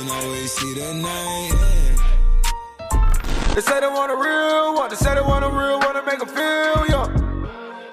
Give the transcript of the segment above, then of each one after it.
always see the night. They say they want a real one, they say they want a real one to make them feel young.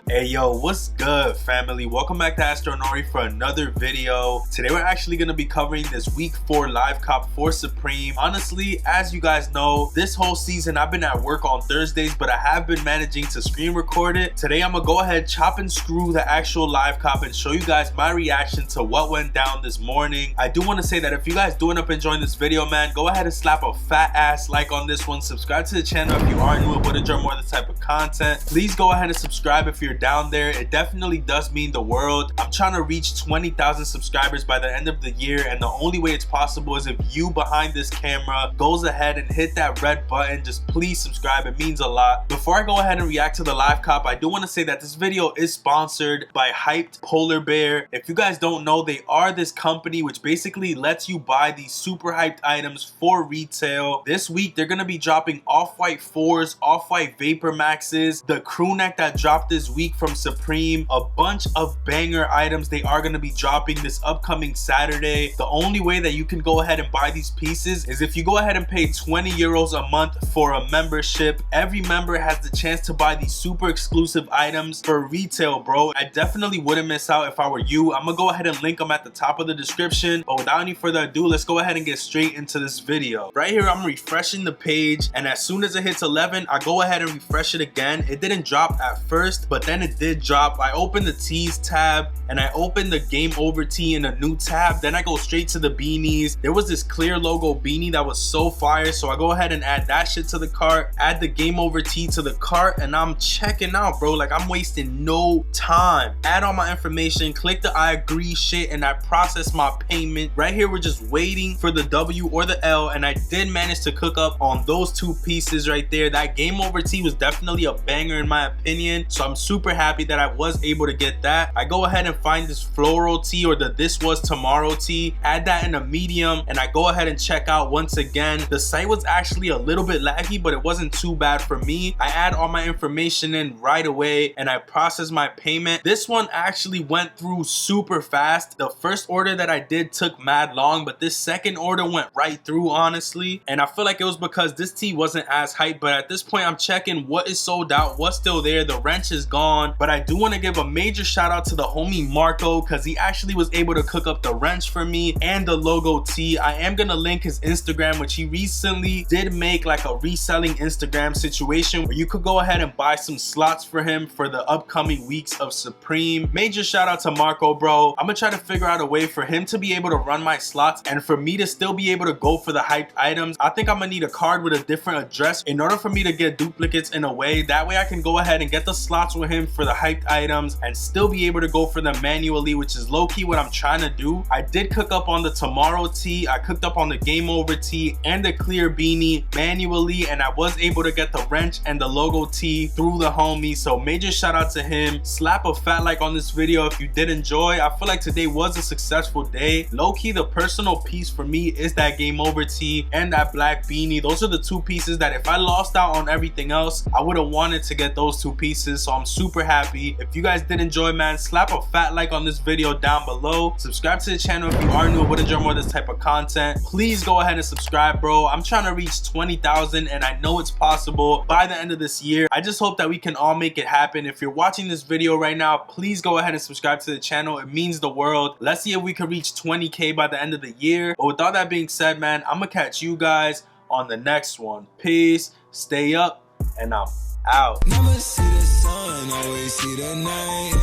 Hey yo, what's good family? Welcome back to Astronori for another video. Today we're actually going to be covering this week 4 live cop for Supreme. Honestly, as you guys know, this whole season I've been at work on Thursdays, but I have been managing to screen record it. Today I'm gonna go ahead, chop and screw the actual live cop and show you guys my reaction to what went down this morning. I do want to say that if you guys do end up enjoying this video, man, go ahead and slap a fat ass like on this one. Subscribe to the channel if you are new and want to enjoy more of this type of content. Please go ahead and subscribe if you're down there. It definitely does mean the world. I'm trying to reach 20,000 subscribers by the end of the year, and the only way it's possible is if you behind this camera goes ahead and hit that red button. Just please subscribe, it means a lot. Before I go ahead and react to the live cop, I do want to say that this video is sponsored by Hyped Polar Bear. If you guys don't know, they are this company which basically lets you buy these super hyped items for retail. This week they're gonna be dropping Off-White 4s, Off-White Vapor Maxes, the crew neck that dropped this week from Supreme, a bunch of banger items they are going to be dropping this upcoming Saturday. The only way that you can go ahead and buy these pieces is if you go ahead and pay 20 euros a month for a membership. Every member has the chance to buy these super exclusive items for retail, bro. I definitely wouldn't miss out if I were you. I'm gonna go ahead and link them at the top of the description, but without any further ado, let's go ahead and get straight into this video. Right here I'm refreshing the page, and as soon as it hits 11 I go ahead and refresh it again. It didn't drop at first, but then it did drop. I opened the tees tab and I opened the game over tee in a new tab. Then I go straight to the beanies. There was this clear logo beanie that was so fire, so I go ahead and add that shit to the cart, add the game over tee to the cart, and I'm checking out, bro. Like, I'm wasting no time. Add all my information, click the I agree shit, and I process my payment. Right here we're just waiting for the W or the L, and I did manage to cook up on those two pieces right there. That game over tee was definitely a banger in my opinion, so I'm super happy that I was able to get that. I go ahead and find this floral tee, or the This Was Tomorrow tee, add that in a medium, and I go ahead and check out once again. The site was actually a little bit laggy, but it wasn't too bad for me. I add all my information in right away and I process my payment. This one actually went through super fast. The first order that I did took mad long, but this second order went right through, honestly, and I feel like it was because this tee wasn't as hyped. But at this point I'm checking what is sold out, what's still there. The wrench is gone, but I do want to give a major shout out to the homie Marco, because he actually was able to cook up the wrench for me and the logo tee. I am gonna link his Instagram, which he recently did make like a reselling Instagram situation where you could go ahead and buy some slots for him for the upcoming weeks of Supreme. Major shout out to Marco, bro. I'm gonna try to figure out a way for him to be able to run my slots and for me to still be able to go for the hyped items. I think I'm gonna need a card with a different address in order for me to get duplicates in a way. That way I can go ahead and get the slots with him for the hyped items and still be able to go for them manually, which is low-key what I'm trying to do. I did cook up on the Tomorrow tee, I cooked up on the Game Over tee and the clear beanie manually, and I was able to get the wrench and the logo tee through the homie, so major shout out to him. Slap a fat like on this video if you did enjoy. I feel like today was a successful day. Low-key, the personal piece for me is that Game Over tee and that black beanie. Those are the two pieces that if I lost out on everything else, I would have wanted to get those two pieces, so I'm super happy. If you guys did enjoy, man, slap a fat like on this video down below. Subscribe to the channel if you are new and would enjoy more of this type of content. Please go ahead and subscribe, bro. I'm trying to reach 20,000 and I know it's possible by the end of this year. I just hope that we can all make it happen. If you're watching this video right now, please go ahead and subscribe to the channel. It means the world. Let's see if we can reach 20K by the end of the year. But with all that being said, man, I'm gonna catch you guys on the next one. Peace, stay up, and I'm out. Never see the sun, always see the night.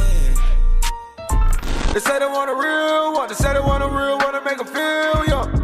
They say they want a real one, they say they want a real one to make them feel young.